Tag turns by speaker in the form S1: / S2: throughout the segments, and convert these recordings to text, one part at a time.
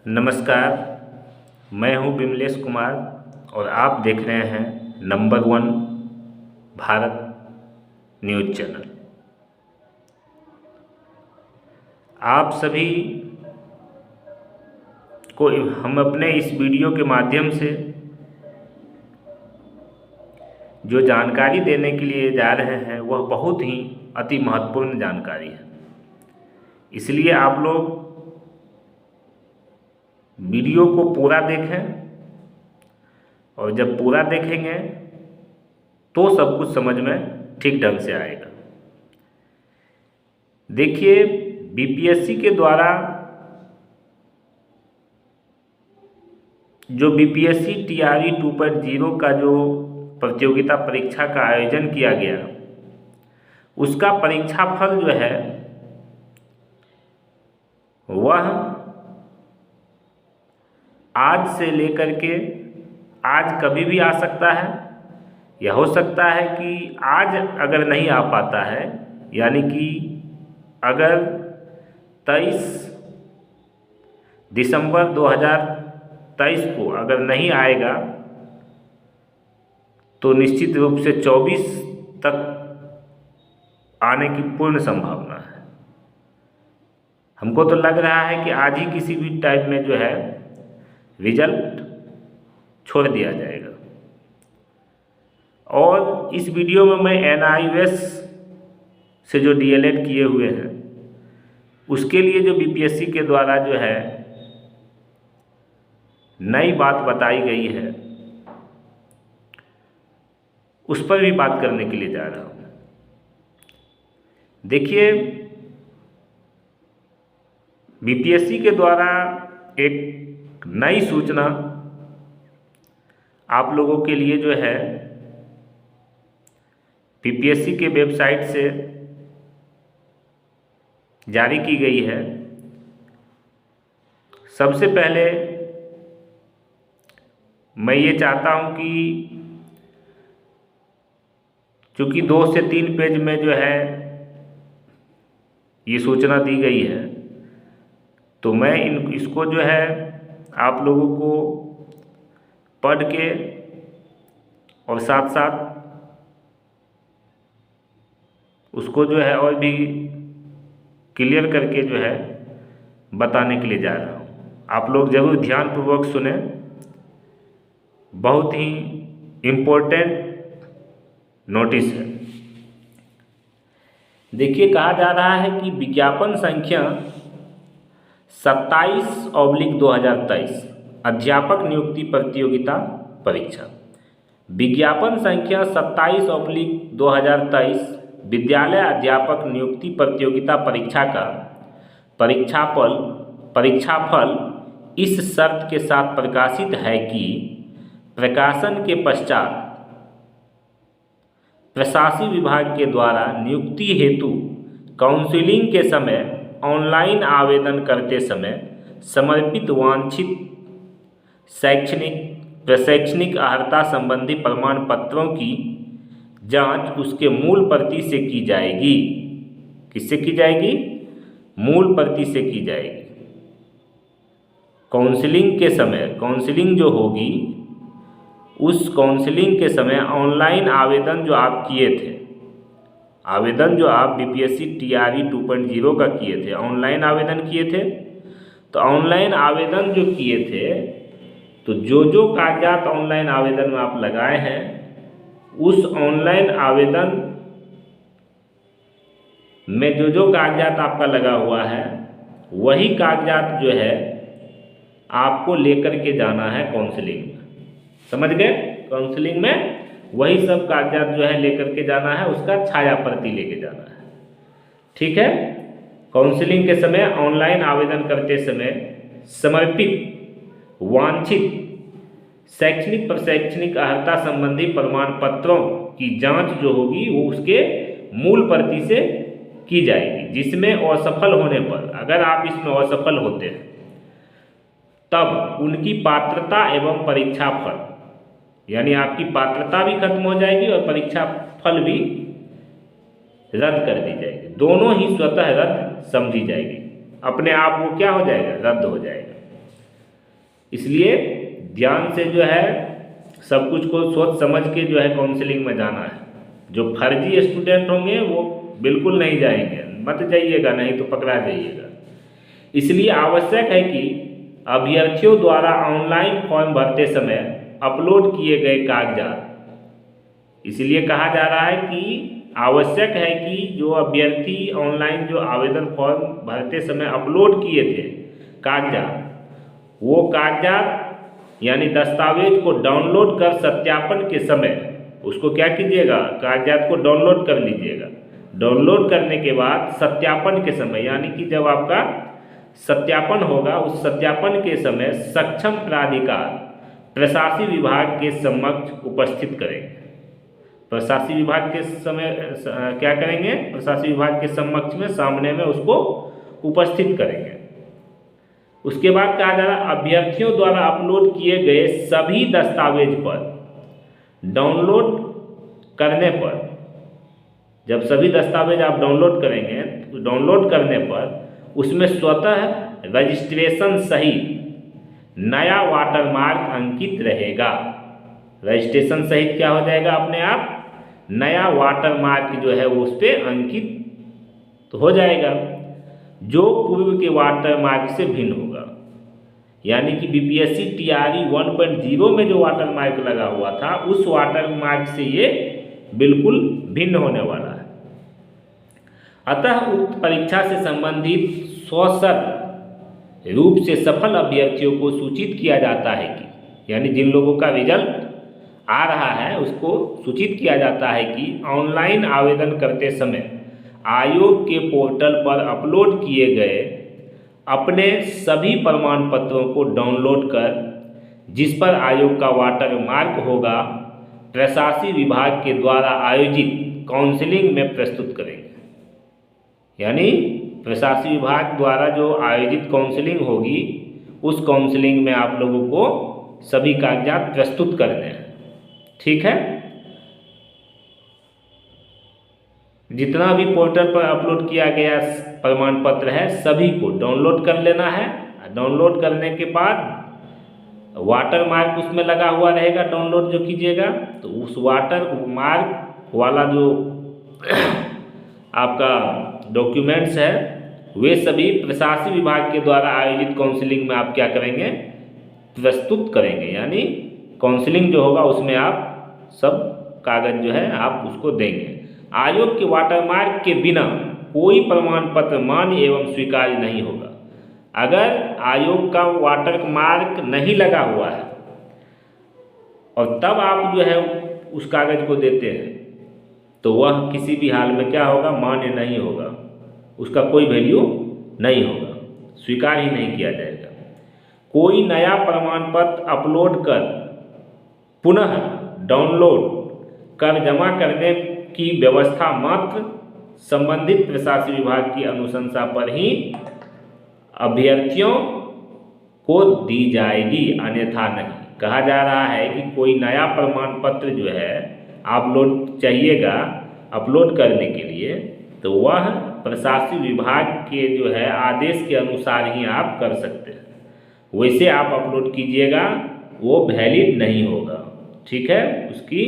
S1: नमस्कार। मैं हूं विमलेश कुमार और आप देख रहे हैं नंबर 1 भारत न्यूज़ चैनल। आप सभी को हम अपने इस वीडियो के माध्यम से जो जानकारी देने के लिए जा रहे हैं वह बहुत ही अति महत्वपूर्ण जानकारी है। इसलिए आप लोग वीडियो को पूरा देखें और जब पूरा देखेंगे तो सब कुछ समझ में ठीक ढंग से आएगा। देखिए, बीपीएससी के द्वारा जो बीपीएससी टीआरई 2.0 का जो प्रतियोगिता परीक्षा का आयोजन किया गया, उसका परीक्षा फल जो है वह आज से लेकर के आज कभी भी आ सकता है, या हो सकता है कि आज अगर नहीं आ पाता है, यानी कि अगर 23 दिसंबर 2023 को अगर नहीं आएगा तो निश्चित रूप से 24 तक आने की पूर्ण संभावना है। हमको तो लग रहा है कि आज ही किसी भी टाइम में जो है रिजल्ट छोड़ दिया जाएगा। और इस वीडियो में मैं एनआईएस से जो डीएलएड किए हुए हैं उसके लिए जो बीपीएससी के द्वारा जो है नई बात बताई गई है उस पर भी बात करने के लिए जा रहा हूँ। देखिए, बीपीएससी के द्वारा एक नई सूचना आप लोगों के लिए जो है बीपीएससी के वेबसाइट से जारी की गई है। सबसे पहले मैं ये चाहता हूं कि चूँकि 2 से 3 पेज में जो है ये सूचना दी गई है, तो मैं इसको जो है आप लोगों को पढ़ के और साथ साथ उसको जो है और भी क्लियर करके जो है बताने के लिए जा रहा हूँ। आप लोग ज़रूर ध्यानपूर्वक सुने, बहुत ही इम्पोर्टेंट नोटिस है। देखिए, कहा जा रहा है कि विज्ञापन संख्या 27/2023 अध्यापक नियुक्ति प्रतियोगिता परीक्षा। विज्ञापन संख्या 27/2023 विद्यालय अध्यापक नियुक्ति प्रतियोगिता परीक्षा का परीक्षाफल इस शर्त के साथ प्रकाशित है कि प्रकाशन के पश्चात प्रशासनिक विभाग के द्वारा नियुक्ति हेतु काउंसलिंग के समय ऑनलाइन आवेदन करते समय समर्पित वांछित प्रशैक्षणिक अर्हता संबंधी प्रमाण पत्रों की जांच उसके मूल प्रति से की जाएगी। किससे की जाएगी? मूल प्रति से की जाएगी। काउंसलिंग के समय काउंसलिंग जो होगी, उस काउंसलिंग के समय ऑनलाइन आवेदन जो आप किए थे, आवेदन जो आप बीपीएससी टीआरई 2.0 का किए थे, ऑनलाइन आवेदन किए थे, तो ऑनलाइन आवेदन जो किए थे, तो जो कागजात ऑनलाइन आवेदन में आप लगाए हैं, उस ऑनलाइन आवेदन में जो कागजात आपका लगा हुआ है, वही कागजात जो है आपको लेकर के जाना है काउंसलिंग में। समझ गए? काउंसलिंग में वही सब कागजात जो है लेकर के जाना है, उसका छाया प्रति लेके जाना है। ठीक है? काउंसलिंग के समय ऑनलाइन आवेदन करते समय समर्पित वांछित शैक्षणिक प्रशैक्षणिक अर्हता संबंधी प्रमाण पत्रों की जांच जो होगी वो उसके मूल प्रति से की जाएगी, जिसमें असफल होने पर, अगर आप इसमें असफल होते हैं तब उनकी पात्रता एवं परीक्षा फल, यानी आपकी पात्रता भी खत्म हो जाएगी और परीक्षा फल भी रद्द कर दी जाएगी। दोनों ही स्वतः रद्द समझी जाएगी, अपने आप वो क्या हो जाएगा? रद्द हो जाएगा। इसलिए ध्यान से जो है सब कुछ को सोच समझ के जो है काउंसलिंग में जाना है। जो फर्जी स्टूडेंट होंगे वो बिल्कुल नहीं जाएंगे, मत जाइएगा, नहीं तो पकड़ा जाइएगा। इसलिए आवश्यक है कि अभ्यर्थियों द्वारा ऑनलाइन फॉर्म भरते समय अपलोड किए गए कागजात, इसलिए कहा जा रहा है कि आवश्यक है कि जो अभ्यर्थी ऑनलाइन जो आवेदन फॉर्म भरते समय अपलोड किए थे कागजात, वो कागजात यानी दस्तावेज को डाउनलोड कर सत्यापन के समय उसको क्या कीजिएगा, कागजात को डाउनलोड कर लीजिएगा। डाउनलोड करने के बाद सत्यापन के समय यानी कि जब आपका सत्यापन होगा, उस सत्यापन के समय सक्षम प्राधिकार प्रशासनिक विभाग के समक्ष उपस्थित करेंगे। प्रशासनिक विभाग के समय क्या करेंगे, प्रशासनिक विभाग के समक्ष में सामने में उसको उपस्थित करेंगे। उसके बाद कहा जा रहा है अभ्यर्थियों द्वारा अपलोड किए गए सभी दस्तावेज पर डाउनलोड करने पर, जब सभी दस्तावेज आप डाउनलोड करेंगे तो डाउनलोड करने पर उसमें स्वतः रजिस्ट्रेशन सहित नया वाटरमार्क अंकित रहेगा। रजिस्ट्रेशन सहित क्या हो जाएगा, अपने आप नया वाटरमार्क जो है वो उस पर अंकित तो हो जाएगा, जो पूर्व के वाटरमार्क से भिन्न होगा। यानी कि बीपीएससी टीआरई 1.0 में जो वाटरमार्क लगा हुआ था उस वाटरमार्क से ये बिल्कुल भिन्न होने वाला है। अतः उक्त परीक्षा से संबंधित सशर्त रूप से सफल अभ्यर्थियों को सूचित किया जाता है कि, यानी जिन लोगों का रिजल्ट आ रहा है उसको सूचित किया जाता है कि ऑनलाइन आवेदन करते समय आयोग के पोर्टल पर अपलोड किए गए अपने सभी प्रमाण पत्रों को डाउनलोड कर जिस पर आयोग का वाटरमार्क होगा प्रशासनिक विभाग के द्वारा आयोजित काउंसलिंग में प्रस्तुत करेंगे। यानी प्रशासनिक विभाग द्वारा जो आयोजित काउंसलिंग होगी उस काउंसलिंग में आप लोगों को सभी कागजात प्रस्तुत करने हैं। ठीक है, जितना भी पोर्टल पर अपलोड किया गया प्रमाण पत्र है सभी को डाउनलोड कर लेना है। डाउनलोड करने के बाद वाटरमार्क उसमें लगा हुआ रहेगा, डाउनलोड जो कीजिएगा तो उस वाटरमार्क वाला जो आपका डॉक्यूमेंट्स है वे सभी प्रशासनिक विभाग के द्वारा आयोजित काउंसलिंग में आप क्या करेंगे, प्रस्तुत करेंगे। यानी काउंसलिंग जो होगा उसमें आप सब कागज जो है आप उसको देंगे। आयोग के वाटरमार्क के बिना कोई प्रमाण पत्र मान्य एवं स्वीकार्य नहीं होगा। अगर आयोग का वाटरमार्क नहीं लगा हुआ है और तब आप जो है उस कागज को देते हैं तो वह किसी भी हाल में क्या होगा, मान्य नहीं होगा, उसका कोई वैल्यू नहीं होगा, स्वीकार ही नहीं किया जाएगा। कोई नया प्रमाण पत्र अपलोड कर पुनः डाउनलोड कर जमा करने की व्यवस्था मात्र संबंधित प्रशासनिक विभाग की अनुशंसा पर ही अभ्यर्थियों को दी जाएगी, अन्यथा नहीं। कहा जा रहा है कि कोई नया प्रमाण पत्र जो है अपलोड चाहिएगा अपलोड करने के लिए तो वह प्रशासनिक विभाग के जो है आदेश के अनुसार ही आप कर सकते हैं, वैसे आप अपलोड कीजिएगा वो वैलिड नहीं होगा। ठीक है, उसकी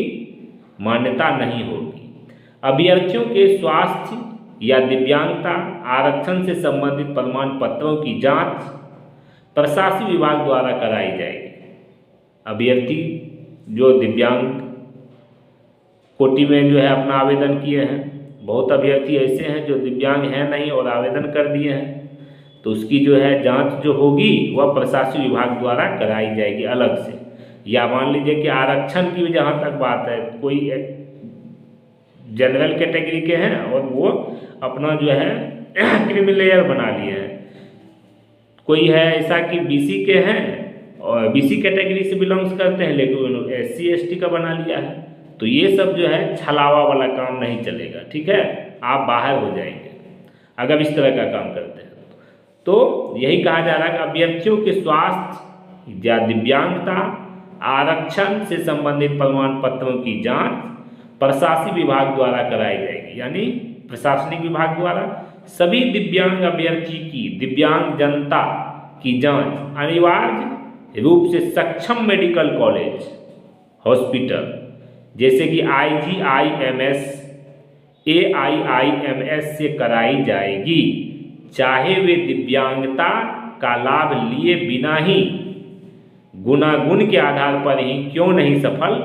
S1: मान्यता नहीं होगी। अभ्यर्थियों के स्वास्थ्य या दिव्यांगता आरक्षण से संबंधित प्रमाण पत्रों की जांच प्रशासनिक विभाग द्वारा कराई जाएगी। अभ्यर्थी जो दिव्यांग कोटि में जो है अपना आवेदन किए हैं, बहुत अभ्यर्थी ऐसे हैं जो दिव्यांग हैं नहीं और आवेदन कर दिए हैं, तो उसकी जो है जांच जो होगी वह प्रशासनिक विभाग द्वारा कराई जाएगी अलग से। या मान लीजिए कि आरक्षण की जहाँ तक बात है, कोई जनरल कैटेगरी के हैं और वो अपना जो है क्रीमी लेयर बना लिए हैं, कोई है ऐसा कि बीसी के हैं और बीसी कैटेगरी से बिलोंग्स करते हैं लेकिन उन्होंने SC ST का बना लिया है, तो ये सब जो है छलावा वाला काम नहीं चलेगा। ठीक है, आप बाहर हो जाएंगे अगर इस तरह का काम करते हैं। तो यही कहा जा रहा है कि अभ्यर्थियों के स्वास्थ्य या दिव्यांगता आरक्षण से संबंधित प्रमाण पत्रों की जांच प्रशासनिक विभाग द्वारा कराई जाएगी। यानी प्रशासनिक विभाग द्वारा सभी दिव्यांग अभ्यर्थी की दिव्यांग जनता की जांच अनिवार्य रूप से सक्षम मेडिकल कॉलेज हॉस्पिटल जैसे कि IGIMS AIIMS से कराई जाएगी, चाहे वे दिव्यांगता का लाभ लिए बिना ही गुणागुण के आधार पर ही क्यों नहीं सफल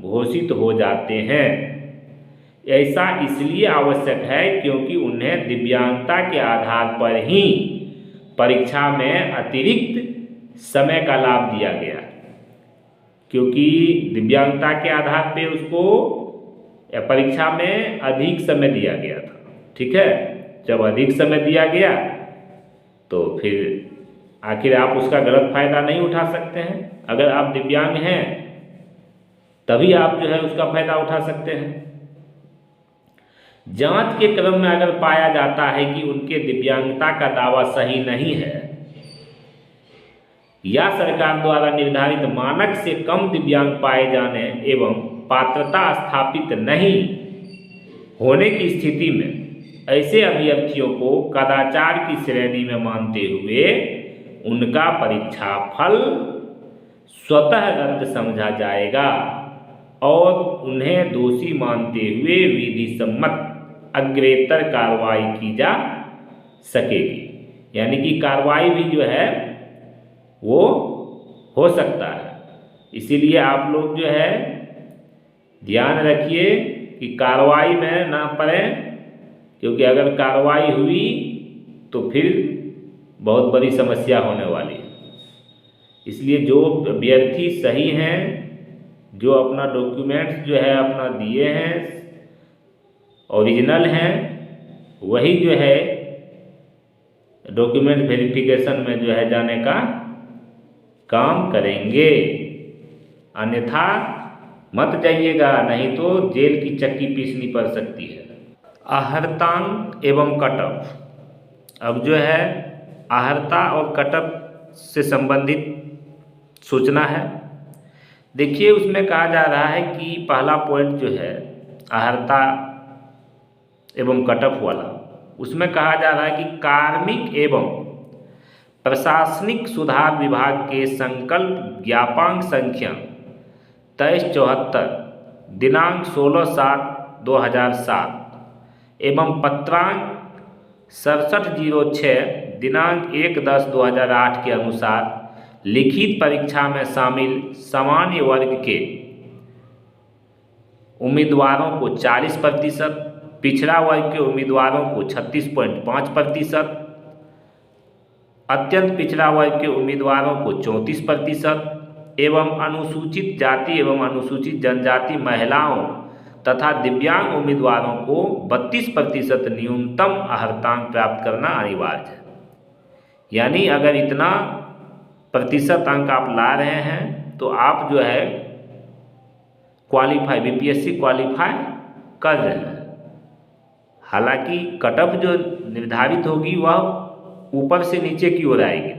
S1: घोषित हो जाते हैं। ऐसा इसलिए आवश्यक है क्योंकि उन्हें दिव्यांगता के आधार पर ही परीक्षा में अतिरिक्त समय का लाभ दिया गया, क्योंकि दिव्यांगता के आधार पे उसको परीक्षा में अधिक समय दिया गया था। ठीक है, जब अधिक समय दिया गया तो फिर आखिर आप उसका गलत फायदा नहीं उठा सकते हैं। अगर आप दिव्यांग हैं तभी आप जो है उसका फायदा उठा सकते हैं। जांच के क्रम में अगर पाया जाता है कि उनके दिव्यांगता का दावा सही नहीं है या सरकार द्वारा निर्धारित मानक से कम दिव्यांग पाए जाने एवं पात्रता स्थापित नहीं होने की स्थिति में ऐसे अभ्यर्थियों को कदाचार की श्रेणी में मानते हुए उनका परीक्षा फल स्वतः रद्द समझा जाएगा और उन्हें दोषी मानते हुए विधि सम्मत अग्रेतर कार्रवाई की जा सकेगी। यानी कि कार्रवाई भी जो है वो हो सकता है। इसीलिए आप लोग जो है ध्यान रखिए कि कार्रवाई में ना पड़ें, क्योंकि अगर कार्रवाई हुई तो फिर बहुत बड़ी समस्या होने वाली है। इसलिए जो अभ्यर्थी सही हैं, जो अपना डॉक्यूमेंट्स जो है अपना दिए हैं ओरिजिनल हैं, वही जो है डॉक्यूमेंट वेरिफिकेशन में जो है जाने का काम करेंगे। अन्यथा मत जाइएगा, नहीं तो जेल की चक्की पीसनी पड़ सकती है। आहर्तांक एवं कटअफ। अब जो है आहर्ता और कटअफ से संबंधित सूचना है। देखिए उसमें कहा जा रहा है कि पहला पॉइंट जो है आहर्ता एवं कटअफ वाला, उसमें कहा जा रहा है कि कार्मिक एवं प्रशासनिक सुधार विभाग के संकल्प ज्ञापांक संख्या 2374 दिनांक 16/7/2007 एवं पत्रांक 6706 दिनांक 1/10/2008 के अनुसार लिखित परीक्षा में शामिल सामान्य वर्ग के उम्मीदवारों को 40%, पिछड़ा वर्ग के उम्मीदवारों को 36.5%, अत्यंत पिछड़ा वर्ग के उम्मीदवारों को 34% एवं अनुसूचित जाति एवं अनुसूचित जनजाति महिलाओं तथा दिव्यांग उम्मीदवारों को 32% न्यूनतम आहर्तांक प्राप्त करना अनिवार्य है। यानी अगर इतना प्रतिशत अंक आप ला रहे हैं तो आप जो है क्वालिफाई BPSC क्वालिफाई कर रहे हैं। हालांकि कटअफ जो निर्धारित होगी वह ऊपर से नीचे की ओर आएगी,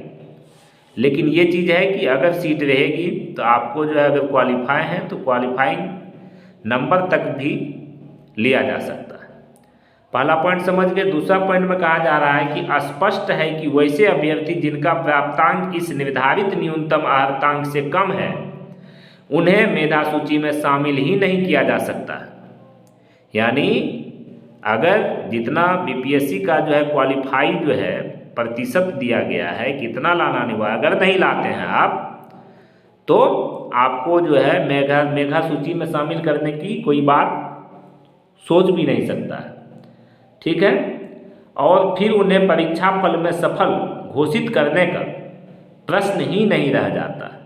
S1: लेकिन ये चीज़ है कि अगर सीट रहेगी तो आपको जो है अगर क्वालिफाई हैं तो क्वालिफाइंग नंबर तक भी लिया जा सकता है। पहला पॉइंट समझ गए। दूसरा पॉइंट में कहा जा रहा है कि स्पष्ट है कि वैसे अभ्यर्थी जिनका प्राप्तांक इस निर्धारित न्यूनतम आहर्तांक से कम है उन्हें मेधा सूची में शामिल ही नहीं किया जा सकता है। यानी अगर जितना BPSC का जो है क्वालिफाई जो है प्रतिशत दिया गया है कितना लाना अनिवार्य, अगर नहीं लाते हैं आप तो आपको जो है मेधा सूची में शामिल करने की कोई बात सोच भी नहीं सकता है। ठीक है, और फिर उन्हें परीक्षा फल में सफल घोषित करने का प्रश्न ही नहीं रह जाता है।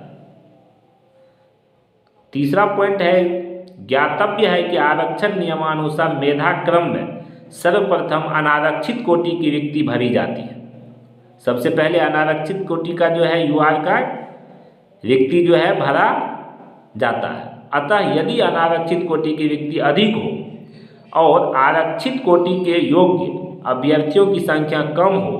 S1: तीसरा पॉइंट है, ज्ञातव्य है कि आरक्षण नियमानुसार मेधा क्रम में सर्वप्रथम अनारक्षित कोटि की रिक्ति भरी जाती है। सबसे पहले अनारक्षित कोटि का जो है UR का रिक्ति जो है भरा जाता है। अतः यदि अनारक्षित कोटि की रिक्ति अधिक हो और आरक्षित कोटि के योग्य अभ्यर्थियों की संख्या कम हो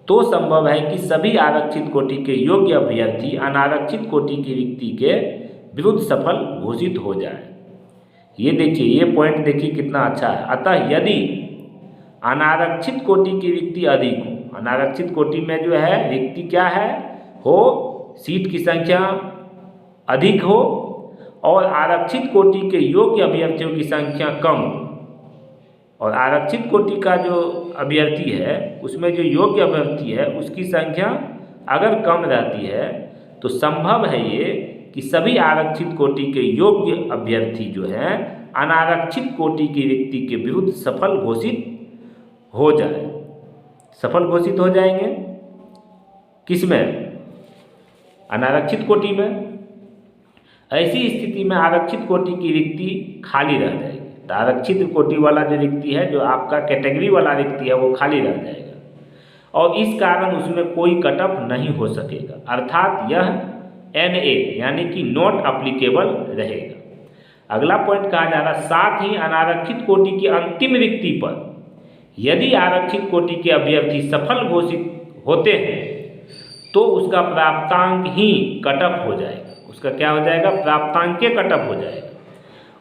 S1: तो संभव है कि सभी आरक्षित कोटि के योग्य अभ्यर्थी अनारक्षित कोटि की रिक्ति के विरुद्ध सफल घोषित हो जाए। ये देखिए, ये पॉइंट देखिए कितना अच्छा है। अतः यदि अनारक्षित कोटि की रिक्ति अधिक हो, अनारक्षित कोटि में जो है रिक्ति क्या है हो सीट की संख्या अधिक हो और आरक्षित कोटि के योग्य अभ्यर्थियों की संख्या कम हो। और आरक्षित कोटि का जो अभ्यर्थी है उसमें जो योग्य अभ्यर्थी है उसकी संख्या अगर कम रहती है तो संभव है ये कि सभी आरक्षित कोटि के योग्य अभ्यर्थी जो है अनारक्षित कोटि के व्यक्ति के विरुद्ध सफल घोषित हो जाए। सफल घोषित हो जाएंगे किसमें? अनारक्षित कोटि में। ऐसी स्थिति में आरक्षित कोटि की रिक्ति खाली रह जाएगी। तो आरक्षित कोटि वाला जो रिक्ति है, जो आपका कैटेगरी वाला रिक्ति है, वो खाली रह जाएगा और इस कारण उसमें कोई कटअप नहीं हो सकेगा, अर्थात यह NA यानी कि नॉट अप्लीकेबल रहेगा। अगला पॉइंट कहा जा रहा है, साथ ही अनारक्षित कोटि की अंतिम रिक्ति पर यदि आरक्षित कोटि के अभ्यर्थी सफल घोषित होते हैं तो उसका प्राप्तांक ही कटअप हो जाएगा। उसका क्या हो जाएगा? प्राप्तांक के कटअप हो जाएगा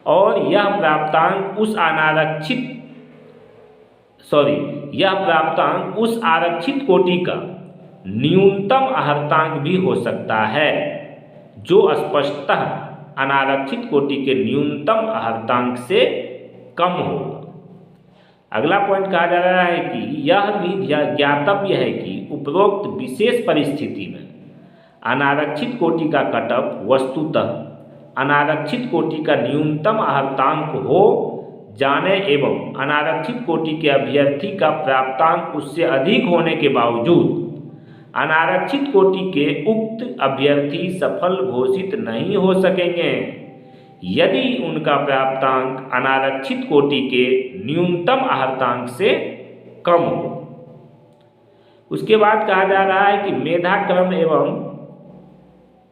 S1: और यह प्राप्तांक उस आरक्षित कोटि का न्यूनतम अर्हतांक भी हो सकता है जो स्पष्टतः अनारक्षित कोटि के न्यूनतम अर्हतांक से कम होगा। अगला पॉइंट कहा जा रहा है कि यह भी ज्ञातव्य है कि उपरोक्त विशेष परिस्थिति में अनारक्षित कोटि का कटअप वस्तुतः अनारक्षित कोटि का न्यूनतम अर्हतांक हो जाने एवं अनारक्षित कोटि के अभ्यर्थी का प्राप्तांक उससे अधिक होने के बावजूद अनारक्षित कोटि के उक्त अभ्यर्थी सफल घोषित नहीं हो सकेंगे यदि उनका प्राप्तांक अनारक्षित कोटि के न्यूनतम अर्हतांक से कम हो। उसके बाद कहा जा रहा है कि मेधाक्रम एवं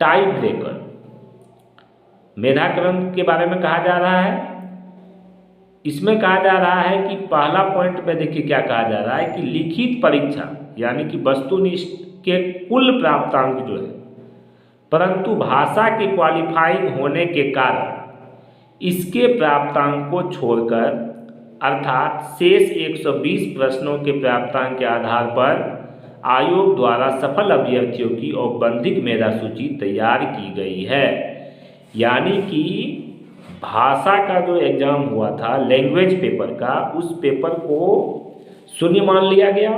S1: टाई ब्रेकर। मेधाक्रम के बारे में कहा जा रहा है। इसमें कहा जा रहा है कि पहला पॉइंट में देखिए क्या कहा जा रहा है कि लिखित परीक्षा यानी कि वस्तुनिष्ठ के कुल प्राप्तांक जो है, परंतु भाषा के क्वालिफाइंग होने के कारण इसके प्राप्तांक को छोड़कर अर्थात शेष 120 प्रश्नों के प्राप्तांक के आधार पर आयोग द्वारा सफल अभ्यर्थियों की औपबंधिक मेधा सूची तैयार की गई है। यानी कि भाषा का जो एग्जाम हुआ था लैंग्वेज पेपर का, उस पेपर को शून्य मान लिया गया,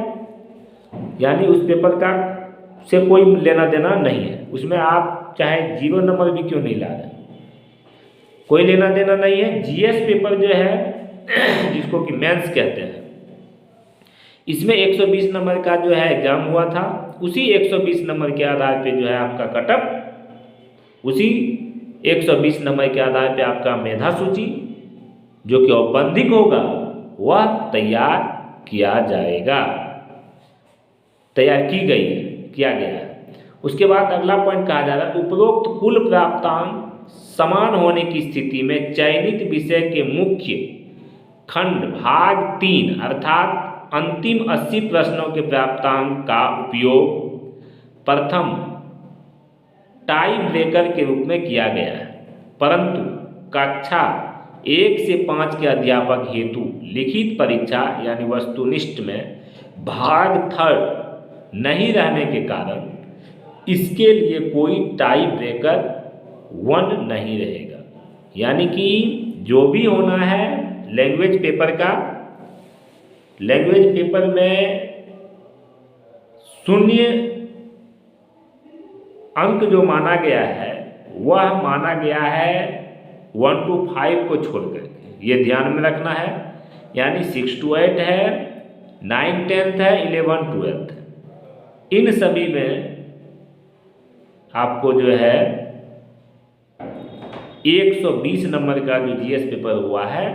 S1: यानी उस पेपर का से कोई लेना देना नहीं है। उसमें आप चाहे 0 नंबर भी क्यों नहीं ला रहे, कोई लेना देना नहीं है। GS पेपर जो है जिसको कि मेंस कहते हैं, इसमें 120 नंबर का जो है एग्जाम हुआ था। उसी 120 नंबर के आधार पे जो है आपका कटअप, उसी 120 नंबर के आधार पे आपका मेधा सूची जो कि औपबंधिक होगा वह तैयार किया जाएगा, तैयार की गई है, किया गया है। उसके बाद अगला पॉइंट कहा जा रहा है उपरोक्त कुल प्राप्तांक समान होने की स्थिति में चयनित विषय के मुख्य खंड भाग 3 अर्थात अंतिम 80 प्रश्नों के प्राप्तांक का उपयोग प्रथम टाई ब्रेकर के रूप में किया गया है, परंतु कक्षा 1 से 5 के अध्यापक हेतु लिखित परीक्षा यानी वस्तुनिष्ठ में भाग 3 नहीं रहने के कारण इसके लिए कोई टाई ब्रेकर 1 नहीं रहेगा। यानी कि जो भी होना है लैंग्वेज पेपर का, लैंग्वेज पेपर में 0 अंक जो माना गया है वह माना गया है 1 to 5 को छोड़कर, ये ध्यान में रखना है। यानी 6 to 8 है, 9 10th है, 11 12th है। इन सभी में आपको जो है 120 नंबर का जो GS पेपर हुआ है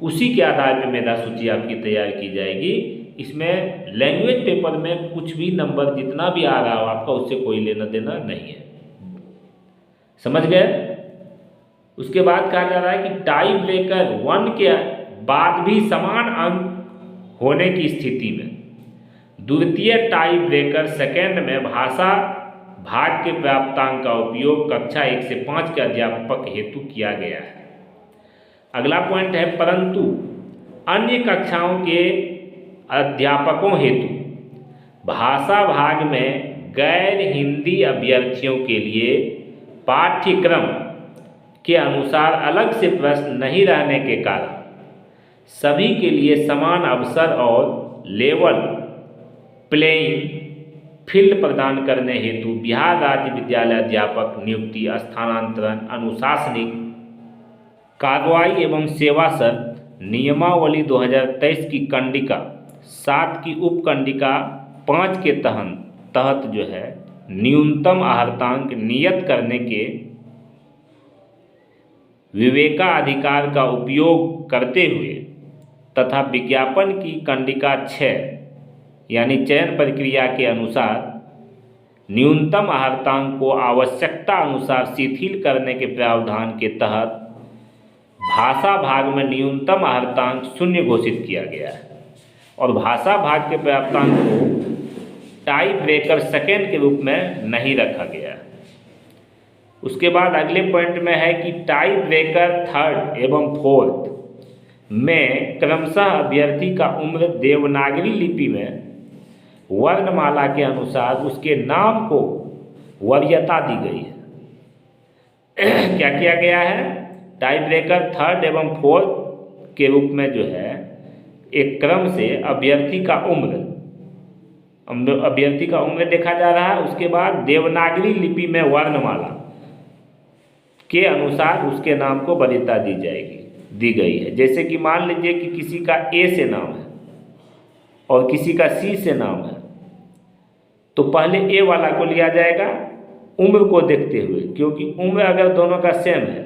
S1: उसी के आधार पर मेधा सूची आपकी तैयार की जाएगी। इसमें लैंग्वेज पेपर में कुछ भी नंबर जितना भी आ रहा हो आपका उससे कोई लेना देना नहीं है, समझ गए। उसके बाद कहा जा रहा है कि टाई ब्रेकर 1 के बाद भी समान अंक होने की स्थिति में द्वितीय टाई ब्रेकर सेकेंड में भाषा भाग के प्राप्तांक का उपयोग कक्षा 1 से 5 के अध्यापक हेतु किया गया है। अगला पॉइंट है परंतु अन्य कक्षाओं के अध्यापकों हेतु भाषा भाग में गैर हिंदी अभ्यर्थियों के लिए पाठ्यक्रम के अनुसार अलग से प्रश्न नहीं रहने के कारण सभी के लिए समान अवसर और लेवल प्लेइंग फील्ड प्रदान करने हेतु बिहार राज्य विद्यालय अध्यापक नियुक्ति, स्थानांतरण, अनुशासनिक कार्रवाई एवं सेवा शर्त नियमावली 2023 की कंडिका 7 की उपकंडिका 5 के तहत जो है न्यूनतम आहार्तांक नियत करने के विवेकाधिकार का उपयोग करते हुए तथा विज्ञापन की कंडिका 6 यानी चयन प्रक्रिया के अनुसार न्यूनतम आहार्तांक को आवश्यकता अनुसार शिथिल करने के प्रावधान के तहत भाषा भाग में न्यूनतम आहार्तांक 0 घोषित किया गया है और भाषा भाग के प्रावधान को टाई ब्रेकर सेकेंड के रूप में नहीं रखा गया है। उसके बाद अगले पॉइंट में है कि टाई ब्रेकर थर्ड एवं फोर्थ में क्रमशः अभ्यर्थी का उम्र देवनागरी लिपि में वर्णमाला के अनुसार उसके नाम को वरीयता दी गई है। क्या किया गया है? टाई ब्रेकर थर्ड एवं फोर्थ के रूप में जो है एक क्रम से अभ्यर्थी का उम्र देखा जा रहा है। उसके बाद देवनागरी लिपि में वर्णमाला के अनुसार उसके नाम को वरीयता दी गई है। जैसे कि मान लीजिए कि किसी का ए से नाम है और किसी का सी से नाम है, तो पहले ए वाला को लिया जाएगा उम्र को देखते हुए, क्योंकि उम्र अगर दोनों का सेम है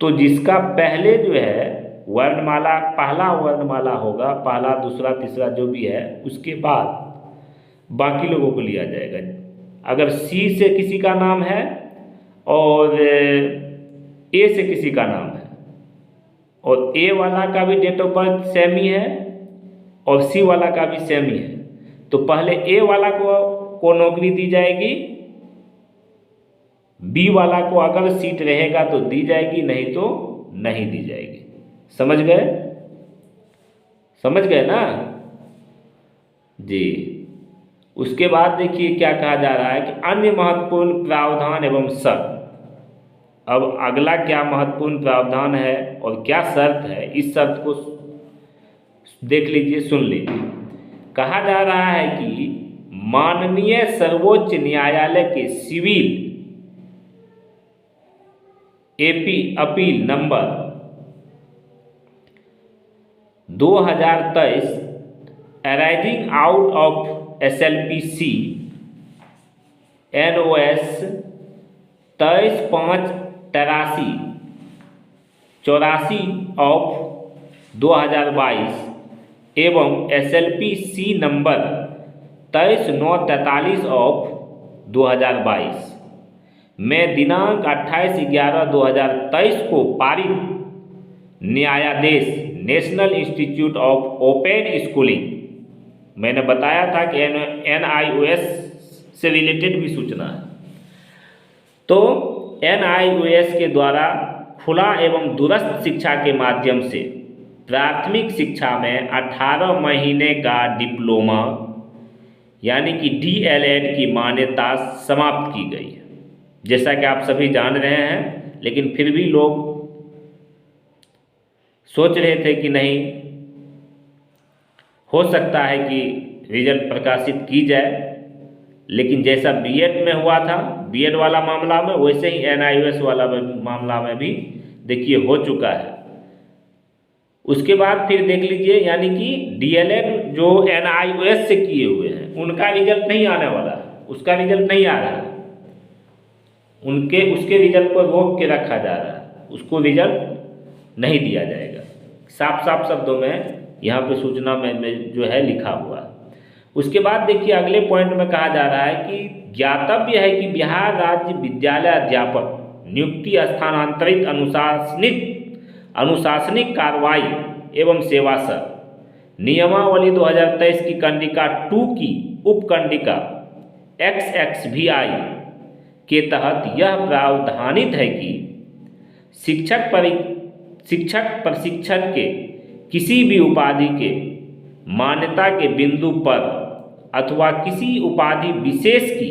S1: तो जिसका पहले जो है वर्णमाला पहला वर्णमाला होगा, पहला दूसरा तीसरा जो भी है, उसके बाद बाकी लोगों को लिया जाएगा। अगर सी से किसी का नाम है और ए से किसी का नाम है और ए वाला का भी डेट ऑफ बर्थ सेम ही है और सी वाला का भी सेम ही है, तो पहले ए वाला को नौकरी दी जाएगी, बी वाला को अगर सीट रहेगा तो दी जाएगी, नहीं तो नहीं दी जाएगी। समझ गए ना जी। उसके बाद देखिए क्या कहा जा रहा है कि अन्य महत्वपूर्ण प्रावधान एवं शर्त। अब अगला क्या महत्वपूर्ण प्रावधान है और क्या शर्त है, इस शर्त को देख लीजिए, सुन लीजिए। कहा जा रहा है कि माननीय सर्वोच्च न्यायालय के civil appeal number 2023 arising out of SLPC NOS 23/5/84 of 2022 एवं SLPC नंबर 23/9/43 ऑफ 2022 में दिनांक 28/11/2023 को पारित न्यायादेश national institute of open schooling, मैंने बताया था कि NIOS से रिलेटेड भी सूचना है, तो NIOS के द्वारा खुला एवं दूरस्थ शिक्षा के माध्यम से प्राथमिक शिक्षा में 18 महीने का डिप्लोमा यानी कि DLED की मान्यता समाप्त की गई है। जैसा कि आप सभी जान रहे हैं, लेकिन फिर भी लोग सोच रहे थे कि नहीं, हो सकता है कि रिजल्ट प्रकाशित की जाए, लेकिन जैसा बीएड में हुआ था, बीएड वाला मामला में, वैसे ही NIOS वाला मामला में भी देखिए हो चुका है। उसके बाद फिर देख लीजिए, यानी कि DLED जो NIOS से किए हुए हैं उनका रिजल्ट नहीं आने वाला है, उसका रिजल्ट नहीं आ रहा है, उसके रिजल्ट को रोक के रखा जा रहा है, उसको रिजल्ट नहीं दिया जाएगा। साफ साफ शब्दों में यहाँ पे सूचना में जो है लिखा हुआ है। उसके बाद देखिए अगले पॉइंट में कहा जा रहा है कि ज्ञातव्य है कि बिहार राज्य विद्यालय अध्यापक नियुक्ति, स्थानांतरित, अनुशासनिक कार्रवाई एवं सेवा शर्त नियमावली 2023 की कंडिका 2 की उपकंडिका XXVI के तहत यह प्रावधानित है कि शिक्षक प्रशिक्षण के किसी भी उपाधि के मान्यता के बिंदु पर अथवा किसी उपाधि विशेष की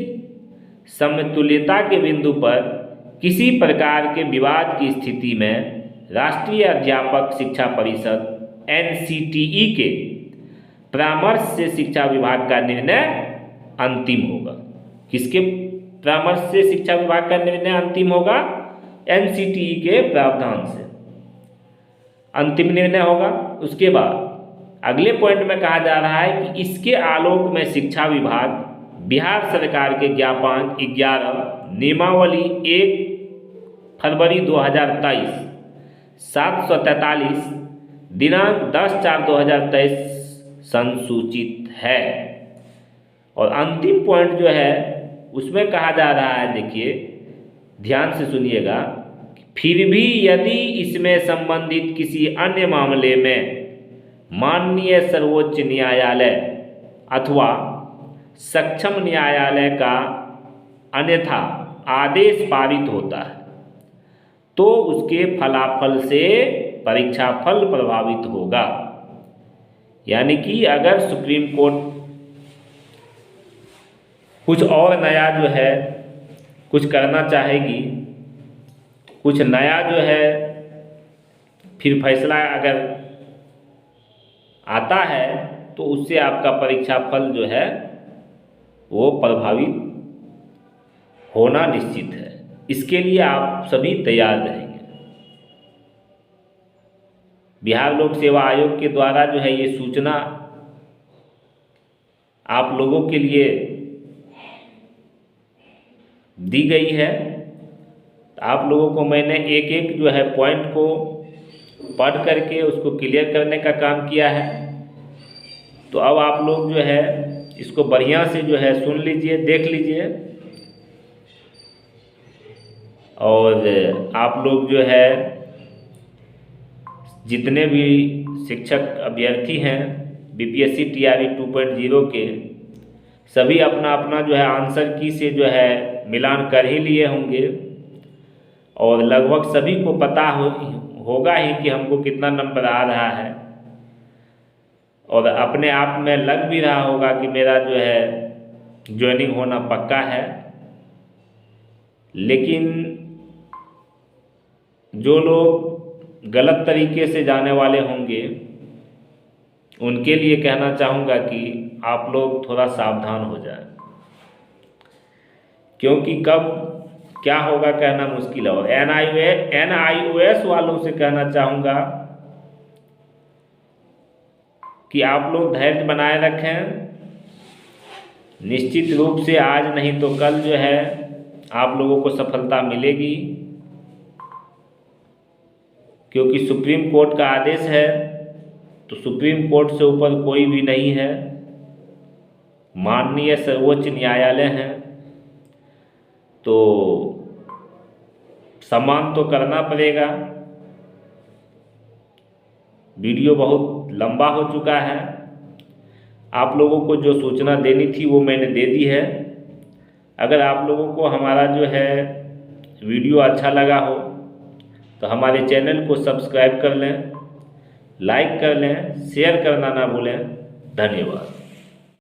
S1: समतुल्यता के बिंदु पर किसी प्रकार के विवाद की स्थिति में राष्ट्रीय अध्यापक शिक्षा परिषद NCTE के परामर्श से शिक्षा विभाग का निर्णय अंतिम होगा। किसके परामर्श से शिक्षा विभाग का निर्णय अंतिम होगा? NCTE के प्रावधान से अंतिम निर्णय होगा। उसके बाद अगले पॉइंट में कहा जा रहा है कि इसके आलोक में शिक्षा विभाग बिहार सरकार के ज्ञापांक 11 नियमावली 1 फरवरी 2023 743 दिनांक 10/4/2023 संसूचित है। और अंतिम पॉइंट जो है उसमें कहा जा रहा है, देखिए ध्यान से सुनिएगा, फिर भी यदि इसमें संबंधित किसी अन्य मामले में माननीय सर्वोच्च न्यायालय अथवा सक्षम न्यायालय का अन्यथा आदेश पारित होता है तो उसके फलाफल से परीक्षा फल प्रभावित होगा। यानी कि अगर सुप्रीम कोर्ट कुछ और नया जो है कुछ करना चाहेगी, कुछ नया जो है फिर फैसला अगर आता है तो उससे आपका परीक्षा फल जो है वो प्रभावित होना निश्चित है। इसके लिए आप सभी तैयार रहेंगे। बिहार लोक सेवा आयोग के द्वारा जो है ये सूचना आप लोगों के लिए दी गई है। आप लोगों को मैंने एक एक जो है पॉइंट को पढ़ करके उसको क्लियर करने का काम किया है। तो अब आप लोग जो है इसको बढ़िया से जो है सुन लीजिए, देख लीजिए, और आप लोग जो है जितने भी शिक्षक अभ्यर्थी हैं BPSC TRE 2.0 के, सभी अपना अपना जो है आंसर की से जो है मिलान कर ही लिए होंगे और लगभग सभी को पता होगा ही कि हमको कितना नंबर आ रहा है, और अपने आप में लग भी रहा होगा कि मेरा जो है ज्वाइनिंग होना पक्का है। लेकिन जो लोग गलत तरीके से जाने वाले होंगे उनके लिए कहना चाहूँगा कि आप लोग थोड़ा सावधान हो जाएं, क्योंकि कब क्या होगा कहना मुश्किल है। और NIOS वालों से कहना चाहूँगा कि आप लोग धैर्य बनाए रखें। निश्चित रूप से आज नहीं तो कल जो है आप लोगों को सफलता मिलेगी, क्योंकि सुप्रीम कोर्ट का आदेश है तो सुप्रीम कोर्ट से ऊपर कोई भी नहीं है, माननीय सर्वोच्च न्यायालय है, तो सम्मान तो करना पड़ेगा। वीडियो बहुत लंबा हो चुका है, आप लोगों को जो सूचना देनी थी वो मैंने दे दी है। अगर आप लोगों को हमारा जो है वीडियो अच्छा लगा हो तो हमारे चैनल को सब्सक्राइब कर लें, लाइक कर लें, शेयर करना ना भूलें। धन्यवाद।